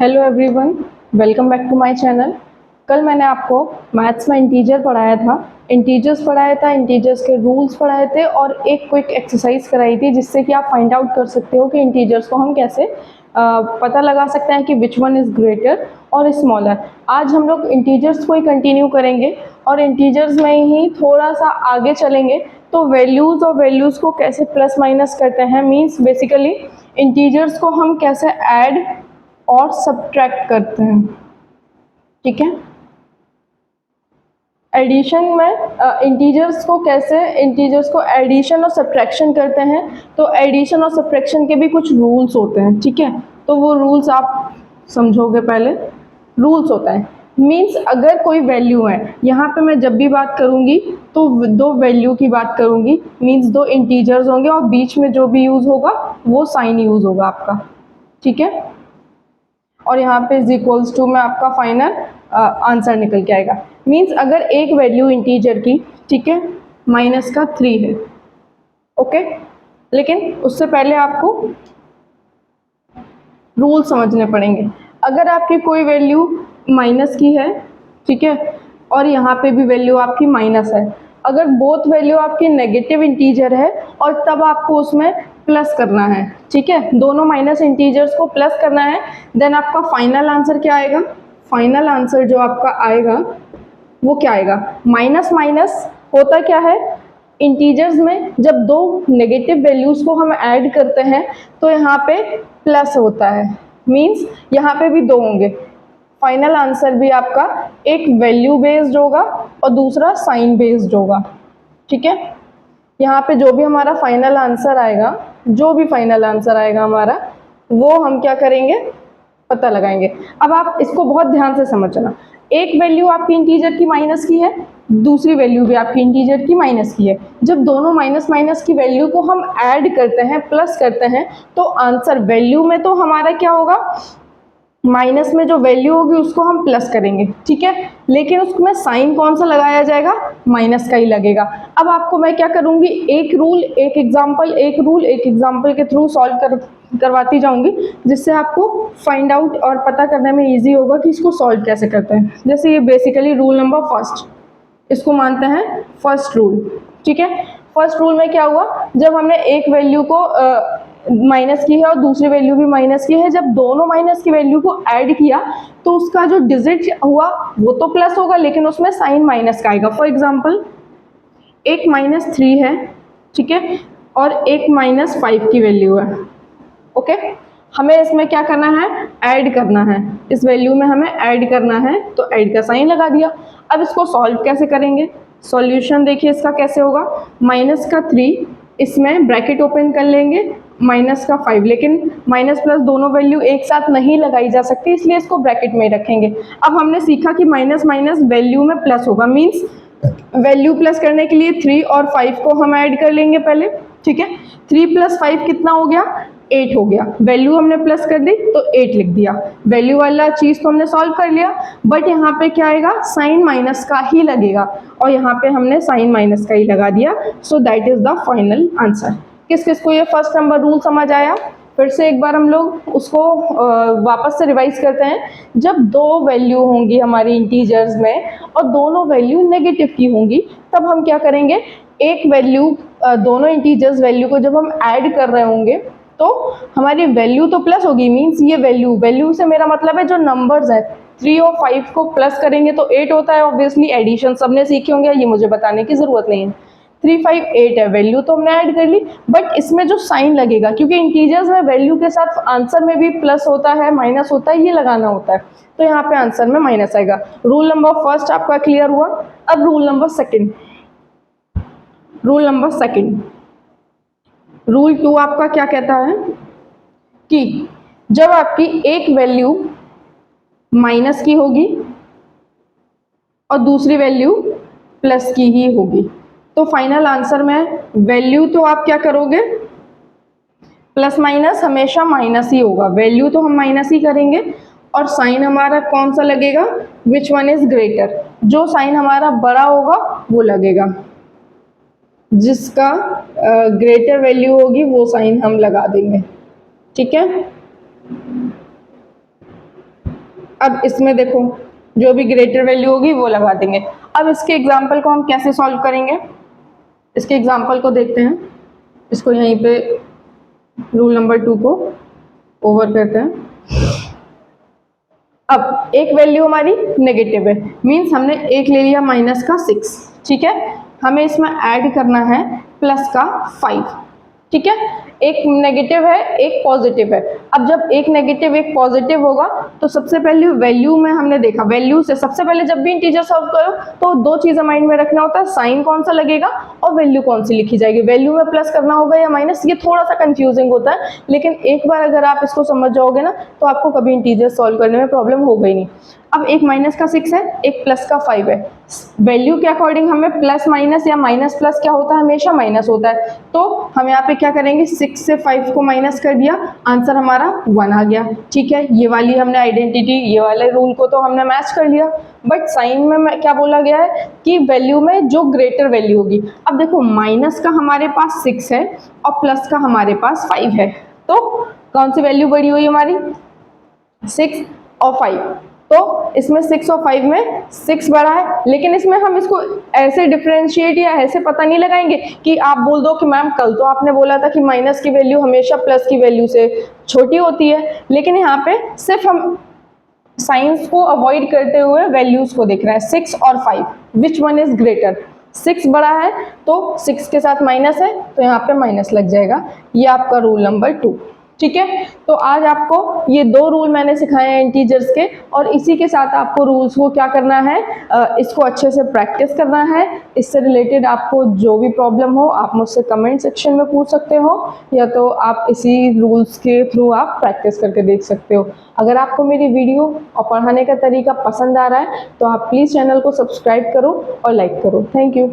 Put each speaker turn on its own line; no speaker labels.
Hello everyone, welcome back to my channel. कल मैंने आपको मैथ्स में इंटीजर्स पढ़ाया था, इंटीजर्स के रूल्स पढ़ाए थे और एक क्विक एक्सरसाइज कराई थी जिससे कि आप फाइंड आउट कर सकते हो कि इंटीजर्स को हम कैसे पता लगा सकते हैं कि विच वन इज़ ग्रेटर और स्मॉलर। आज हम लोग इंटीजर्स को ही कंटिन्यू करेंगे और इंटीजर्स में ही थोड़ा सा आगे चलेंगे तो वैल्यूज़ और वैल्यूज़ को कैसे प्लस माइनस करते हैं, मीन्स बेसिकली इंटीजर्स को हम कैसे ऐड और सब्ट्रैक्ट करते हैं। ठीक है, एडिशन में इंटीजर्स को एडिशन और सब्ट्रैक्शन करते हैं तो एडिशन और सब्ट्रैक्शन के भी कुछ रूल्स होते हैं। ठीक है, तो वो रूल्स आप समझोगे। पहले रूल्स होता है मीन्स अगर कोई वैल्यू है, यहाँ पे मैं जब भी बात करूँगी तो दो वैल्यू की बात करूँगी, मीन्स दो इंटीजर्स होंगे और बीच में जो भी यूज़ होगा वो साइन यूज़ होगा आपका। ठीक है, और यहाँ पे इज इक्वल्स टू में आपका फाइनल आंसर निकल के आएगा। मीन्स अगर एक वैल्यू इंटीजर की, ठीक है, -3 है, ओके, लेकिन उससे पहले आपको रूल समझने पड़ेंगे। अगर आपकी कोई वैल्यू माइनस की है, ठीक है, और यहाँ पे भी वैल्यू आपकी माइनस है, अगर बोथ वैल्यू आपकी नेगेटिव इंटीजर है और तब आपको उसमें प्लस करना है, ठीक है, दोनों माइनस इंटीजर्स को प्लस करना है, देन आपका फाइनल आंसर क्या आएगा? फाइनल आंसर जो आपका आएगा वो क्या आएगा? माइनस माइनस होता क्या है इंटीजर्स में, जब दो नेगेटिव वैल्यूज को हम ऐड करते हैं तो यहाँ पे प्लस होता है, मीन्स यहाँ पे भी दो होंगे। फाइनल आंसर भी आपका एक वैल्यू बेस्ड होगा और दूसरा साइन बेस्ड होगा। ठीक है, यहाँ पे जो भी हमारा फाइनल आंसर आएगा हमारा, वो हम क्या करेंगे? पता लगाएंगे। अब आप इसको बहुत ध्यान से समझना। एक वैल्यू आपकी इंटीजर की माइनस की है, दूसरी वैल्यू भी आपकी इंटीजर की माइनस की है। जब दोनों माइनस माइनस की वैल्यू को हम ऐड करते हैं, प्लस करते हैं, तो आंसर वैल्यू में तो हमारा क्या होगा? माइनस में जो वैल्यू होगी उसको हम प्लस करेंगे, ठीक है, लेकिन उसमें साइन कौन सा लगाया जाएगा? माइनस का ही लगेगा। अब आपको मैं क्या करूंगी? एक रूल एक एग्जाम्पल के थ्रू सॉल्व करवाती जाऊंगी, जिससे आपको फाइंड आउट और पता करने में इजी होगा कि इसको सॉल्व कैसे करते हैं। जैसे ये बेसिकली रूल नंबर फर्स्ट, इसको मानते हैं फर्स्ट रूल। ठीक है, फर्स्ट रूल में क्या हुआ? जब हमने एक वैल्यू को माइनस की है और दूसरी वैल्यू भी माइनस की है, जब दोनों माइनस की वैल्यू को ऐड किया तो उसका जो डिजिट हुआ वो तो प्लस होगा, लेकिन उसमें साइन माइनस का आएगा। फॉर एग्जाम्पल एक -3 है, ठीक है, और एक -5 की वैल्यू है, ओके, हमें इसमें क्या करना है? ऐड करना है, इस वैल्यू में हमें ऐड करना है, तो ऐड का साइन लगा दिया। अब इसको सॉल्व कैसे करेंगे? सॉल्यूशन देखिए इसका कैसे होगा। -3, इसमें ब्रैकेट ओपन कर लेंगे, -5, लेकिन माइनस प्लस दोनों वैल्यू एक साथ नहीं लगाई जा सकती, इसलिए इसको ब्रैकेट में रखेंगे। अब हमने सीखा कि माइनस माइनस वैल्यू में प्लस होगा, मीन्स वैल्यू प्लस करने के लिए 3 और 5 को हम ऐड कर लेंगे पहले। ठीक है, 3 + 5 कितना हो गया? 8 हो गया। वैल्यू हमने प्लस कर दी तो 8 लिख दिया। वैल्यू वाला चीज तो हमने सॉल्व कर लिया, बट यहाँ पे क्या आएगा? साइन माइनस का ही लगेगा, और यहाँ पे हमने साइन माइनस का ही लगा दिया। So that is the final answer. किस किस को ये फर्स्ट नंबर रूल समझ आया? फिर से एक बार हम लोग उसको वापस से रिवाइज करते हैं। जब दो वैल्यू होंगी हमारी इंटीजर्स में और दोनों वैल्यू नेगेटिव की होंगी, तब हम क्या करेंगे? एक वैल्यू, दोनों इंटीजर्स वैल्यू को जब हम ऐड कर रहे होंगे तो हमारी वैल्यू तो प्लस होगी, मीन्स ये वैल्यू से मेरा मतलब है जो नंबर्स है, 3 और 5 को प्लस करेंगे तो 8 होता है। ऑब्वियसली एडिशन सबने सीखे होंगे, ये मुझे बताने की जरूरत नहीं है। 3 5 8 है, वैल्यू तो हमने ऐड कर ली, बट इसमें जो साइन लगेगा, क्योंकि इंटीजर्स में वैल्यू के साथ आंसर में भी प्लस होता है, माइनस होता है, ये लगाना होता है, तो यहाँ पे आंसर में माइनस आएगा। रूल नंबर फर्स्ट आपका क्लियर हुआ। अब रूल नंबर सेकंड, रूल 2 आपका क्या कहता है कि जब आपकी एक वैल्यू माइनस की होगी और दूसरी वैल्यू प्लस की ही होगी, तो फाइनल आंसर में वैल्यू तो आप क्या करोगे? प्लस माइनस हमेशा माइनस ही होगा, वैल्यू तो हम माइनस ही करेंगे, और साइन हमारा कौन सा लगेगा? विच वन इज ग्रेटर, जो साइन हमारा बड़ा होगा वो लगेगा, जिसका ग्रेटर वैल्यू होगी वो साइन हम लगा देंगे। ठीक है, अब इसमें देखो जो भी ग्रेटर वैल्यू होगी वो लगा देंगे। अब इसके एग्जाम्पल को हम कैसे सॉल्व करेंगे, इसके एग्जाम्पल को देखते हैं। इसको यहीं पे रूल नंबर 2 को ओवर करते हैं। अब एक वैल्यू हमारी नेगेटिव है, मीन्स हमने एक ले लिया माइनस का 6, ठीक है। हमें इसमें ऐड करना है प्लस का 5, ठीक है। एक नेगेटिव है एक पॉजिटिव है। अब जब एक नेगेटिव एक पॉजिटिव होगा तो सबसे पहले वैल्यू में हमने देखा, वैल्यू से सबसे पहले जब भी इंटीजर सॉल्व करो तो दो चीजें माइंड में रखना होता है, साइन कौन सा लगेगा और वैल्यू कौन सी लिखी जाएगी। वैल्यू में प्लस करना होगा या माइनस, ये थोड़ा सा कंफ्यूजिंग होता है, लेकिन एक बार अगर आप इसको समझ जाओगे ना तो आपको कभी इंटीजर सॉल्व करने में प्रॉब्लम होगा ही नहीं। अब एक माइनस का 6 है एक प्लस का 5 है, वैल्यू के अकॉर्डिंग हमें प्लस माइनस या माइनस प्लस क्या होता है, हमेशा माइनस होता है। तो हम यहाँ पे क्या करेंगे, 6 से 5 को माइनस कर दिया, आंसर हमारा 1 आ गया, ठीक है। ये वाली हमने आइडेंटिटी, ये वाले रूल को तो हमने मैच कर लिया। बट साइन में क्या बोला गया है कि वैल्यू में जो ग्रेटर वैल्यू होगी। अब देखो माइनस का हमारे पास 6 है और प्लस का हमारे पास 5 है, तो कौन सी वैल्यू बड़ी हुई हमारी, 6 और 5। तो इसमें 6 और 5 में 6 बड़ा है, लेकिन इसमें हम इसको ऐसे डिफरेंशिएट या ऐसे पता नहीं लगाएंगे कि आप बोल दो कि मैम कल तो आपने बोला था कि माइनस की वैल्यू हमेशा प्लस की वैल्यू से छोटी होती है, लेकिन यहाँ पे सिर्फ हम साइंस को अवॉइड करते हुए वैल्यूज को देख रहे हैं, 6 और 5 विच वन इज ग्रेटर। 6 बड़ा है तो 6 के साथ माइनस है तो यहाँ पे माइनस लग जाएगा, ये आपका रूल नंबर 2, ठीक है। तो आज आपको ये 2 रूल मैंने सिखाए हैं इंटीजर्स के, और इसी के साथ आपको रूल्स को क्या करना है, इसको अच्छे से प्रैक्टिस करना है। इससे रिलेटेड आपको जो भी प्रॉब्लम हो आप मुझसे कमेंट सेक्शन में पूछ सकते हो, या तो आप इसी रूल्स के थ्रू आप प्रैक्टिस करके देख सकते हो। अगर आपको मेरी वीडियो और पढ़ाने का तरीका पसंद आ रहा है तो आप प्लीज़ चैनल को सब्सक्राइब करो और लाइक करो। Thank you.